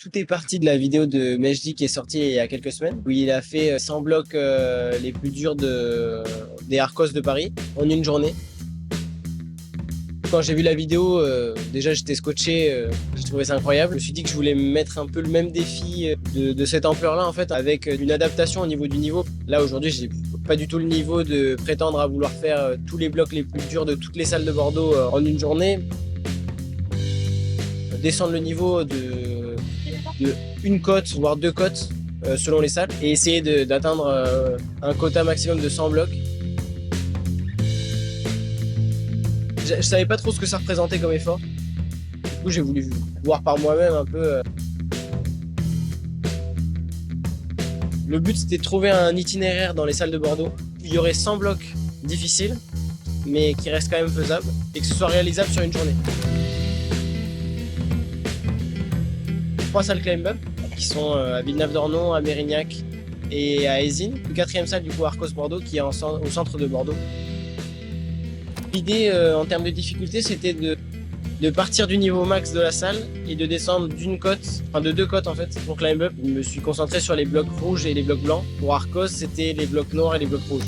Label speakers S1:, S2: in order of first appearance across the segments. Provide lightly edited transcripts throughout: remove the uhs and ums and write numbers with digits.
S1: tout est parti de la vidéo de Mejdi qui est sortie il y a quelques semaines, où il a fait 100 blocs les plus durs des Arcos de Paris en une journée. Quand j'ai vu la vidéo, déjà j'étais scotché, j'ai trouvé ça incroyable. Je me suis dit que je voulais mettre un peu le même défi de cette ampleur-là, en fait, avec une adaptation au niveau du niveau. Là, aujourd'hui, j'ai pas du tout le niveau de prétendre à vouloir faire tous les blocs les plus durs de toutes les salles de Bordeaux en une journée. Descendre le niveau de une cote, voire deux cotes, selon les salles, et essayer d'atteindre un quota maximum de 100 blocs. Je savais pas trop ce que ça représentait comme effort. Du coup, j'ai voulu voir par moi-même un peu. Le but, c'était de trouver un itinéraire dans les salles de Bordeaux. Il y aurait 100 blocs difficiles, mais qui restent quand même faisables, et que ce soit réalisable sur une journée. 3 salles climb-up, qui sont à Villeneuve-d'Ornon, à Mérignac et à Ézines. Une quatrième salle, du coup, Arcos Bordeaux, qui est au centre de Bordeaux. L'idée, en termes de difficulté, c'était de partir du niveau max de la salle et de descendre d'une côte, enfin de deux côtes en fait, pour climb up. Je me suis concentré sur les blocs rouges et les blocs blancs. Pour Arcos, c'était les blocs noirs et les blocs rouges.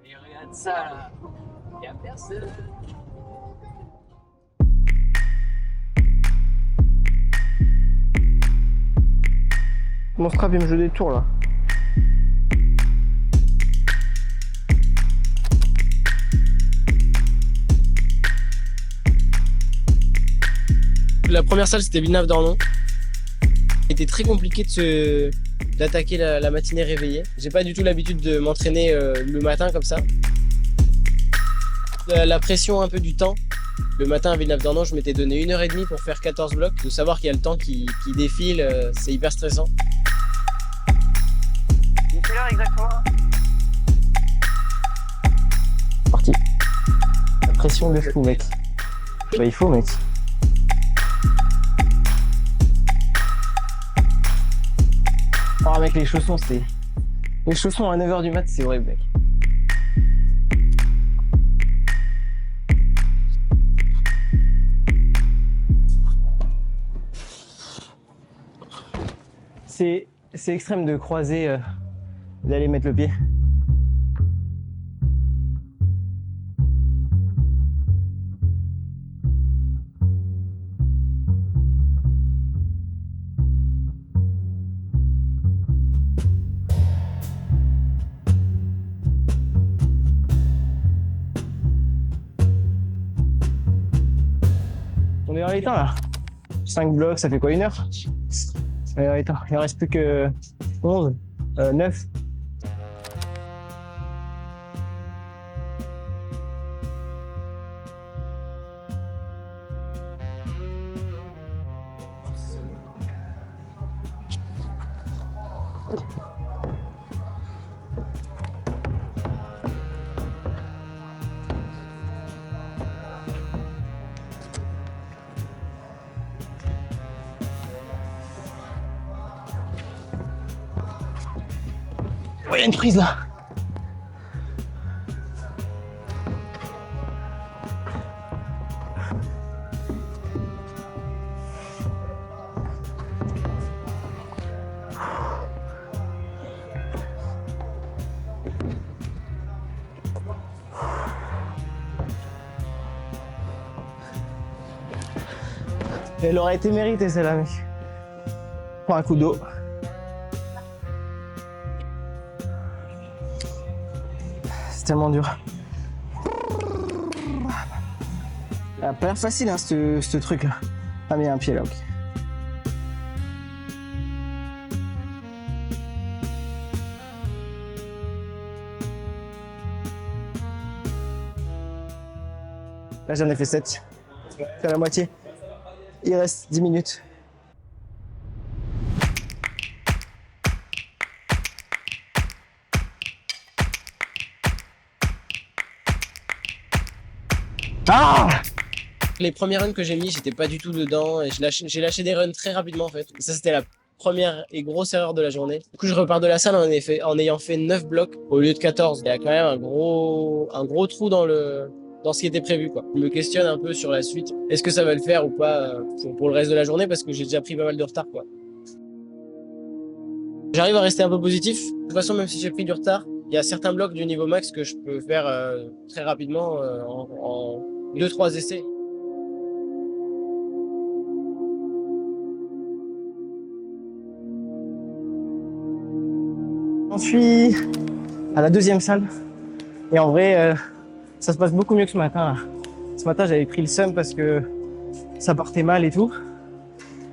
S2: Et regarde ça là, y a personne.
S3: Mon strap il me joue des tours là.
S1: La première salle, c'était Villeneuve-d'Ornon. C'était très compliqué d'attaquer la matinée réveillée. J'ai pas du tout l'habitude de m'entraîner le matin comme ça. La pression un peu du temps. Le matin à Villeneuve-d'Ornon, je m'étais donné 1h30 pour faire 14 blocs. De savoir qu'il y a le temps qui défile, c'est hyper stressant.
S2: Il est quelle heure exactement?
S3: Parti. La pression de fou mec. Bah il faut mec. Oh mec les chaussons c'est... Les chaussons à 9h du mat c'est horrible mec. C'est extrême de croiser, d'aller mettre le pied. On est dans les temps là. 5 blocs, ça fait quoi, 1 heure? Allez, attends, il en reste plus que 11, 9. Oh, il y a une prise là. Elle aurait été méritée celle-là, mec. Prends un coup d'eau. C'est tellement dur. Ça a pas l'air facile hein, ce truc là. Ah mais il y a un pied là, ok. Là, j'en ai fait 7. C'est à la moitié. Il reste 10 minutes. Ah!
S1: Les premières runs que j'ai mis, j'étais pas du tout dedans et j'ai lâché des runs très rapidement en fait. Ça c'était la première et grosse erreur de la journée. Du coup je repars de la salle en ayant fait 9 blocs au lieu de 14. Il y a quand même un gros trou dans ce qui était prévu quoi. Je me questionne un peu sur la suite. Est-ce que ça va le faire ou pas pour le reste de la journée parce que j'ai déjà pris pas mal de retard quoi. J'arrive à rester un peu positif. De toute façon même si j'ai pris du retard, il y a certains blocs du niveau max que je peux faire très rapidement en 2-3 essais.
S3: J'en suis à la deuxième salle. Et en vrai, ça se passe beaucoup mieux que ce matin. Là. Ce matin, j'avais pris le seum parce que ça partait mal et tout.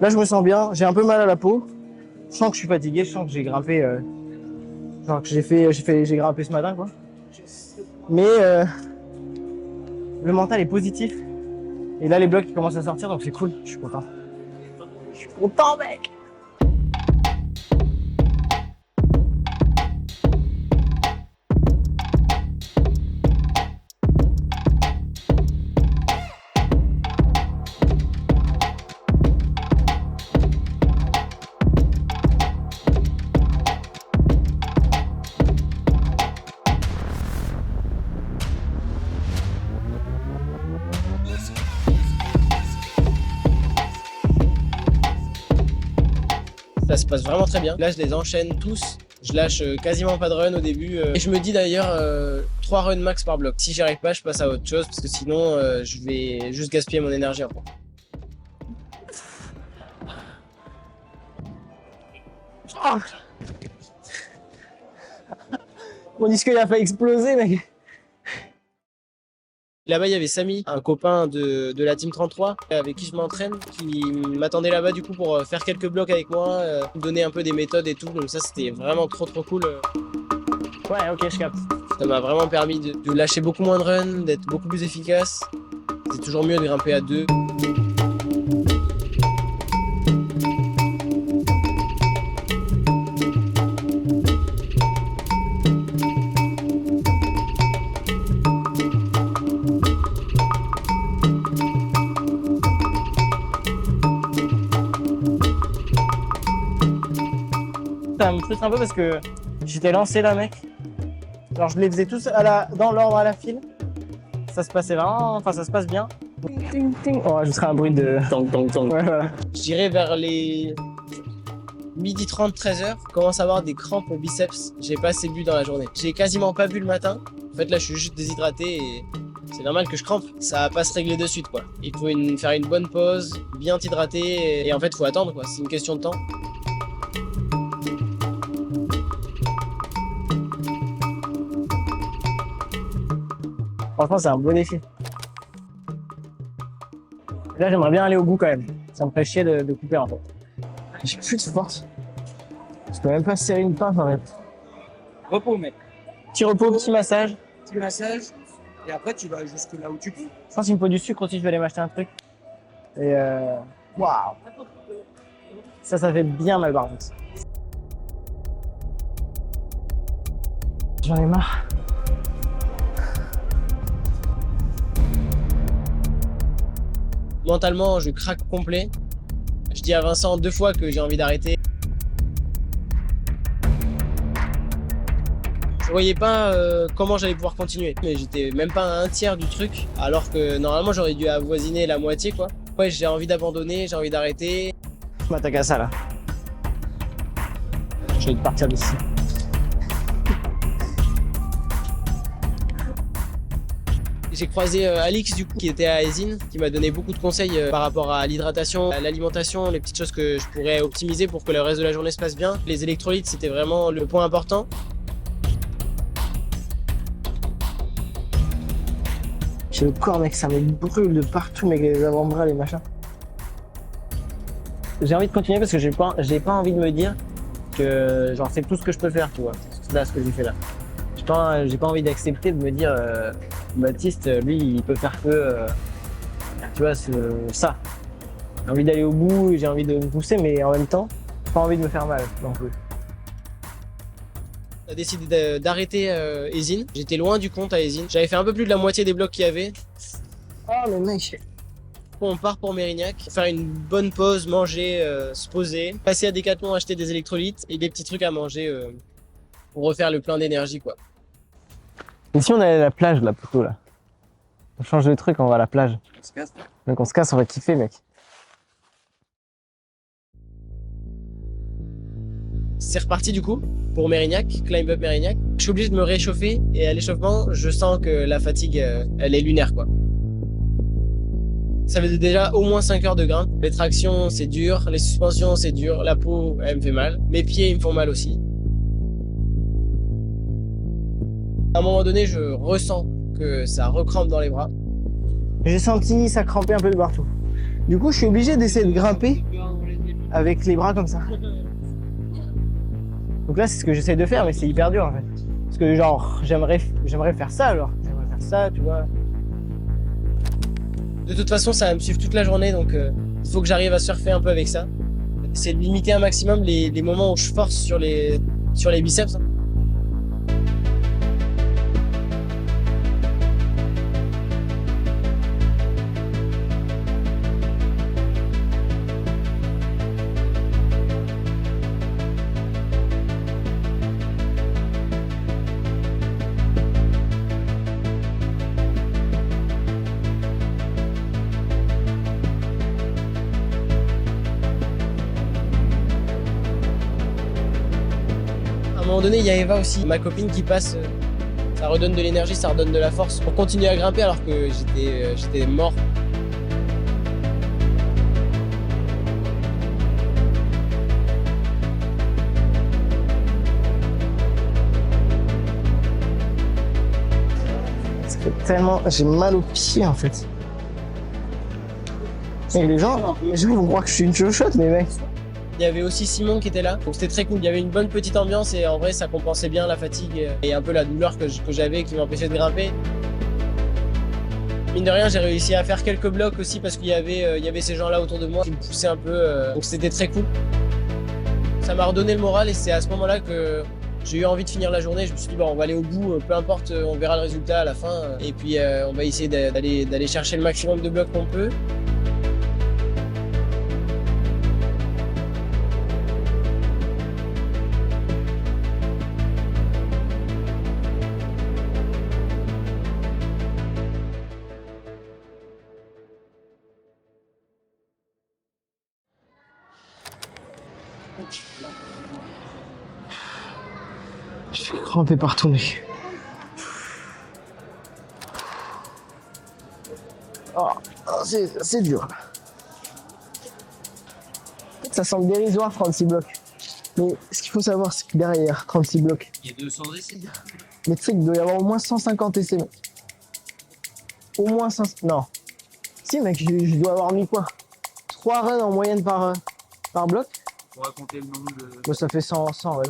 S3: Là, je me sens bien. J'ai un peu mal à la peau. Je sens que je suis fatigué. Je sens que j'ai grimpé. Genre que j'ai grimpé ce matin, quoi. Mais le mental est positif. Et là, les blocs ils commencent à sortir, donc c'est cool. Je suis content. Je suis content, mec.
S1: Ça se passe vraiment très bien. Là, je les enchaîne tous. Je lâche quasiment pas de run au début. Et je me dis d'ailleurs 3 runs max par bloc. Si j'y arrive pas, je passe à autre chose parce que sinon, je vais juste gaspiller mon énergie après.
S3: Oh mon disque il a fait exploser, mec.
S1: Là-bas, il y avait Samy, un copain de la Team 33 avec qui je m'entraîne, qui m'attendait là-bas du coup pour faire quelques blocs avec moi, me donner un peu des méthodes et tout. Donc ça, c'était vraiment trop cool.
S3: Ouais, ok, je capte.
S1: Ça m'a vraiment permis de lâcher beaucoup moins de runs, d'être beaucoup plus efficace. C'est toujours mieux de grimper à 2.
S3: Ça me frustre un peu parce que j'étais lancé là, mec. Alors je les faisais tous dans l'ordre à la file. Ça se passait vraiment, enfin ça se passe bien. Ting, ting. Oh, je serai un bruit de tong tong tong. Ouais, voilà.
S1: Je dirais vers les 12h30, 13h, je commence à avoir des crampes au biceps. J'ai pas assez bu dans la journée. J'ai quasiment pas bu le matin. En fait là je suis juste déshydraté et c'est normal que je crampe. Ça va pas se régler de suite quoi. Il faut faire une bonne pause, bien t'hydrater et en fait il faut attendre quoi. C'est une question de temps.
S3: Franchement, c'est un beau défi. Là, j'aimerais bien aller au bout quand même. Ça me ferait chier de couper en fait. J'ai plus de force. Je peux même pas serrer une pince en fait.
S2: Repos, mec.
S3: Petit repos, petit massage.
S2: Petit massage. Et après, tu vas jusque là où tu peux.
S3: Je pense qu'il me faut du sucre aussi, je vais aller m'acheter un truc. Et waouh. Ça fait bien mal par contre. J'en ai marre.
S1: Mentalement, je craque complet. Je dis à Vincent 2 fois que j'ai envie d'arrêter. Je voyais pas comment j'allais pouvoir continuer. Mais j'étais même pas à un tiers du truc. Alors que normalement, j'aurais dû avoisiner la moitié, quoi. Ouais, j'ai envie d'abandonner, j'ai envie d'arrêter.
S3: Je m'attaque à ça là. Je vais partir d'ici.
S1: J'ai croisé Alix du coup qui était à Eysines, qui m'a donné beaucoup de conseils par rapport à l'hydratation, à l'alimentation, les petites choses que je pourrais optimiser pour que le reste de la journée se passe bien. Les électrolytes, c'était vraiment le point important.
S3: J'ai le corps, mec, ça me brûle de partout, mec, les avant-bras, les machins. J'ai envie de continuer parce que j'ai pas envie de me dire que genre c'est tout ce que je peux faire, tu vois. C'est là ce que j'ai fait là. J'ai pas envie d'accepter de me dire Baptiste, lui, il peut faire que Tu vois, c'est ça. J'ai envie d'aller au bout, j'ai envie de me pousser, mais en même temps, pas envie de me faire mal non plus.
S1: On a décidé d'arrêter Eysines. J'étais loin du compte à Eysines. J'avais fait un peu plus de la moitié des blocs qu'il y avait.
S3: Oh mais mec,
S1: On part pour Mérignac, faire une bonne pause, manger, se poser, passer à Decathlon, acheter des électrolytes et des petits trucs à manger pour refaire le plein d'énergie, quoi.
S3: et si on allait à la plage là plutôt là? On change de truc, on va à la plage.
S2: On se casse.
S3: Donc on se casse, on va kiffer mec.
S1: C'est reparti du coup pour Mérignac, climb up Mérignac. Je suis obligé de me réchauffer et à l'échauffement, je sens que la fatigue, elle est lunaire, quoi. Ça fait déjà au moins 5 heures de grimpe. Les tractions, c'est dur. Les suspensions, c'est dur. La peau, elle me fait mal. Mes pieds, ils me font mal aussi. À un moment donné, je ressens que ça recrampe dans les bras.
S3: J'ai senti ça cramper un peu de partout. Du coup, je suis obligé d'essayer de grimper avec les bras comme ça. Donc là, c'est ce que j'essaie de faire, mais c'est hyper dur en fait. Parce que genre, j'aimerais faire ça, genre. J'aimerais faire ça, tu vois.
S1: De toute façon, ça va me suivre toute la journée, donc il faut que j'arrive à surfer un peu avec ça. C'est de limiter un maximum les moments où je force sur les biceps. À un moment donné, il y a Eva aussi, ma copine qui passe. Ça redonne de l'énergie, ça redonne de la force pour continuer à grimper alors que j'étais mort.
S3: Ça fait tellement... J'ai mal aux pieds en fait. Et les gens ils vont croire que je suis une chochotte, mais mec.
S1: Il y avait aussi Simon qui était là, donc c'était très cool. Il y avait une bonne petite ambiance et en vrai ça compensait bien la fatigue et un peu la douleur que j'avais qui m'empêchait de grimper. Mine de rien, j'ai réussi à faire quelques blocs aussi parce qu'il y avait ces gens-là autour de moi qui me poussaient un peu, donc c'était très cool. Ça m'a redonné le moral et c'est à ce moment-là que j'ai eu envie de finir la journée. Je me suis dit, bon, on va aller au bout, peu importe, on verra le résultat à la fin. Et puis on va essayer d'aller chercher le maximum de blocs qu'on peut.
S3: Je suis crampé partout, mec. Oh, c'est dur. En fait, ça semble dérisoire 36 blocs. Mais ce qu'il faut savoir, c'est que derrière 36 blocs,
S2: Il y a 200 essais.
S3: mais tu sais qu'il doit y avoir au moins 150 essais, mec. Au moins 500. Non. Si, mec, je dois avoir mis quoi? 3 runs en moyenne par bloc.
S2: Pour raconter le nombre de.
S3: Bon, ça fait 100 runs.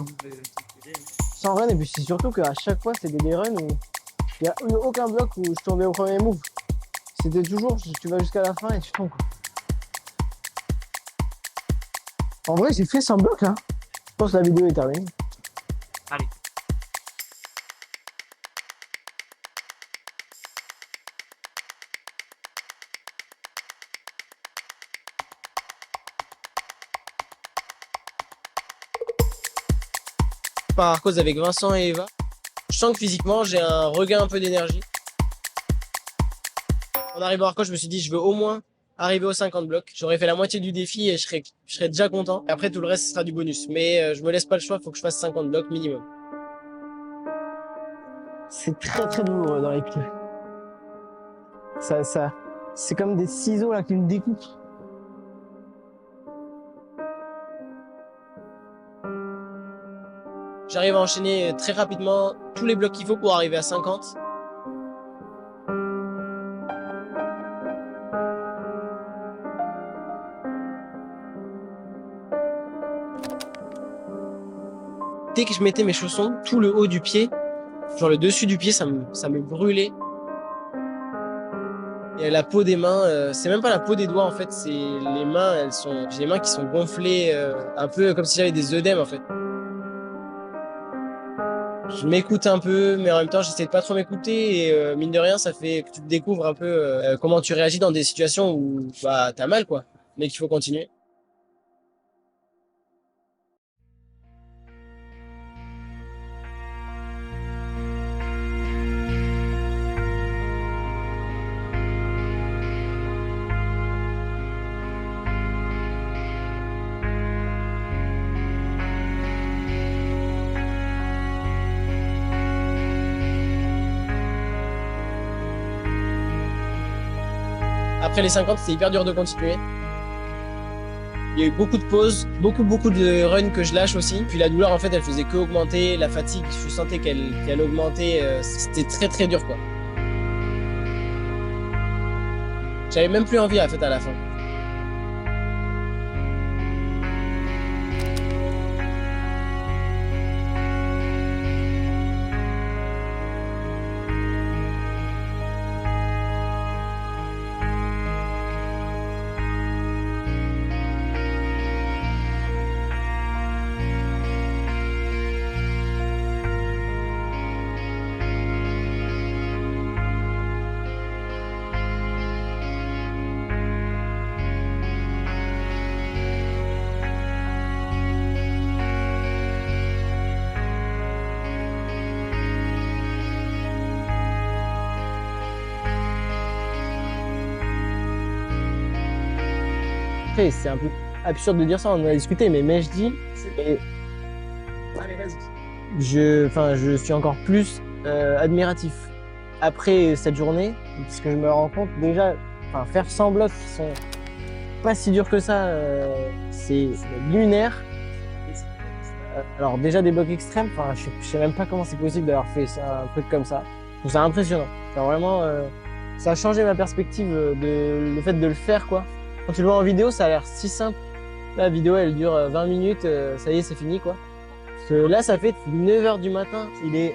S3: 100 runs, et puis c'est surtout qu'à chaque fois, c'était des runs où il n'y a eu aucun bloc où je tombais au premier move. C'était toujours, tu vas jusqu'à la fin et tu tombes, quoi. En vrai, j'ai fait 100 blocs là. Je pense que la vidéo est terminée.
S2: Allez.
S1: Par Arcos avec Vincent et Eva. Je sens que physiquement, j'ai un regain un peu d'énergie. En arrivant à Arcos, je me suis dit, je veux au moins arriver aux 50 blocs. J'aurais fait la moitié du défi et je serais déjà content. Après, tout le reste, ce sera du bonus. Mais je me laisse pas le choix, il faut que je fasse 50 blocs minimum.
S3: C'est très très douloureux dans les pieds. C'est comme des ciseaux là qui me découpent.
S1: J'arrive à enchaîner très rapidement tous les blocs qu'il faut pour arriver à 50. Dès que je mettais mes chaussons, tout le haut du pied, genre le dessus du pied, ça me brûlait. Et la peau des mains, c'est même pas la peau des doigts en fait, c'est les mains, j'ai les mains qui sont gonflées, un peu comme si j'avais des œdèmes en fait. Je m'écoute un peu, mais en même temps, j'essaie de pas trop m'écouter et mine de rien, ça fait que tu te découvres un peu comment tu réagis dans des situations où bah t'as mal quoi, mais qu'il faut continuer. Après les 50, c'était hyper dur de continuer. Il y a eu beaucoup de pauses, beaucoup de runs que je lâche aussi. Puis la douleur, en fait, elle faisait que augmenter. La fatigue, je sentais qu'elle augmentait. C'était très dur, quoi. J'avais même plus envie, en fait, à la fin. Après, c'est un peu absurde de dire ça, on en a discuté, mais Mejdi, je suis encore plus admiratif. Après cette journée, parce que je me rends compte déjà, faire 100 blocs qui sont pas si durs que ça, c'est lunaire. Alors déjà des blocs extrêmes, je sais même pas comment c'est possible d'avoir fait ça, un truc comme ça. Je trouve ça impressionnant. Vraiment, ça a changé ma perspective le fait de le faire, quoi. Quand tu le vois en vidéo, ça a l'air si simple. La vidéo, elle dure 20 minutes, ça y est, c'est fini, quoi. Parce que là, ça fait 9h du matin, il est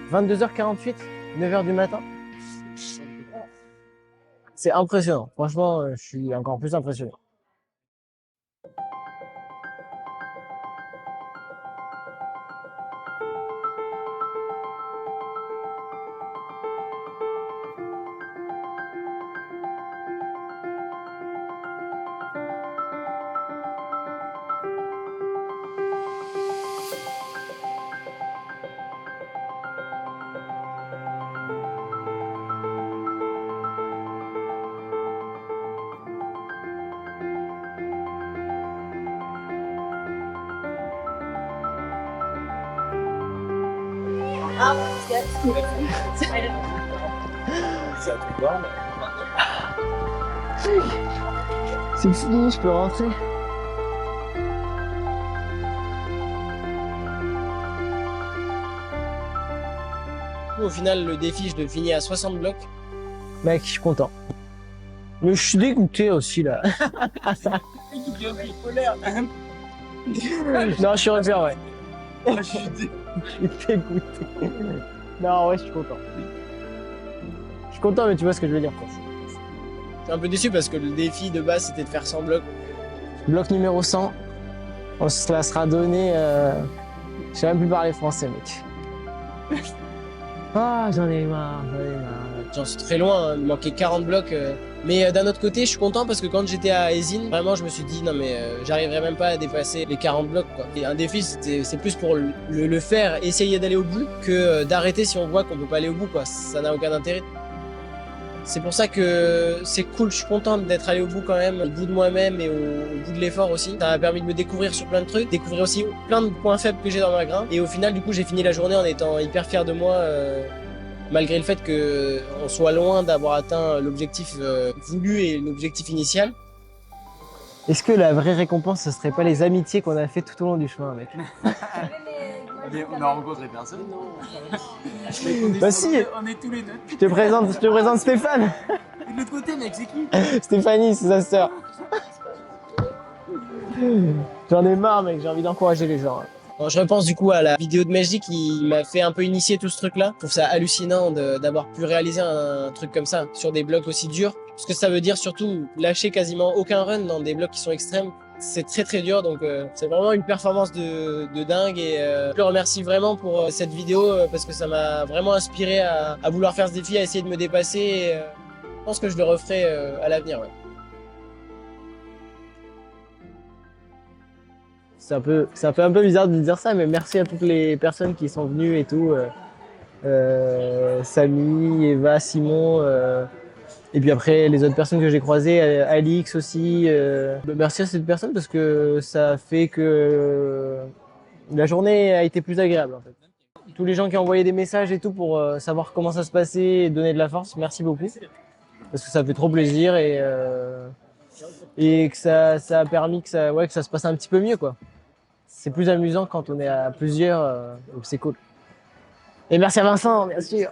S1: 22h48, 9h du matin. C'est impressionnant. Franchement, je suis encore plus impressionné. C'est fini, je peux rentrer. Au final, le défi, je le finis à 60 blocs. Mec, je suis content. Mais je suis dégoûté aussi, là. Non, je suis refaire, ouais. Je suis dégoûté. Non, ouais, je suis content. Je suis content, mais tu vois ce que je veux dire, quoi. Je suis un peu déçu parce que le défi de base, c'était de faire 100 blocs. Bloc numéro 100. On se la sera donné... Je sais même plus parler français, mec. Ah, j'en ai marre. J'en suis très loin, hein. Il me manquait 40 blocs. Mais d'un autre côté, je suis content parce que quand j'étais à Eysines, vraiment, je me suis dit, non mais j'arriverai même pas à dépasser les 40 blocs, quoi. Et un défi, c'est plus pour le faire, essayer d'aller au bout, que d'arrêter si on voit qu'on peut pas aller au bout, quoi. Ça n'a aucun intérêt. C'est pour ça que c'est cool, je suis content d'être allé au bout quand même, au bout de moi-même et au bout de l'effort aussi. Ça m'a permis de me découvrir sur plein de trucs, découvrir aussi plein de points faibles que j'ai dans ma grain. Et au final, du coup, j'ai fini la journée en étant hyper fier de moi, malgré le fait qu'on soit loin d'avoir atteint l'objectif voulu et l'objectif initial. Est-ce que la vraie récompense, ce serait pas les amitiés qu'on a fait tout au long du chemin, mec?
S2: On a rencontré personne.
S3: Bah si.
S2: On est tous les deux.
S3: Je te présente Stéphane.
S2: Et de l'autre côté, mec, c'est qui?
S3: Stéphanie, c'est sa sœur. J'en ai marre, mec, j'ai envie d'encourager les gens.
S1: Bon, je repense du coup à la vidéo de Majdi qui m'a fait un peu initier tout ce truc-là. Je trouve ça hallucinant d'avoir pu réaliser un truc comme ça sur des blocs aussi durs. Parce que ça veut dire surtout lâcher quasiment aucun run dans des blocs qui sont extrêmes. C'est très très dur, donc c'est vraiment une performance de dingue et je le remercie vraiment pour cette vidéo parce que ça m'a vraiment inspiré à vouloir faire ce défi, à essayer de me dépasser. Et, je pense que je le referai à l'avenir. Ouais. Ça fait un peu bizarre de dire ça, mais merci à toutes les personnes qui sont venues et tout. Samy, Eva, Simon, et puis après les autres personnes que j'ai croisées, Alix aussi. Merci à cette personne parce que ça fait que la journée a été plus agréable en fait. Tous les gens qui ont envoyé des messages et tout pour savoir comment ça se passait et donner de la force, merci beaucoup. Parce que ça fait trop plaisir et que ça a permis que que ça se passe un petit peu mieux quoi. C'est plus amusant quand on est à plusieurs, donc c'est cool. Et merci à Vincent, bien sûr.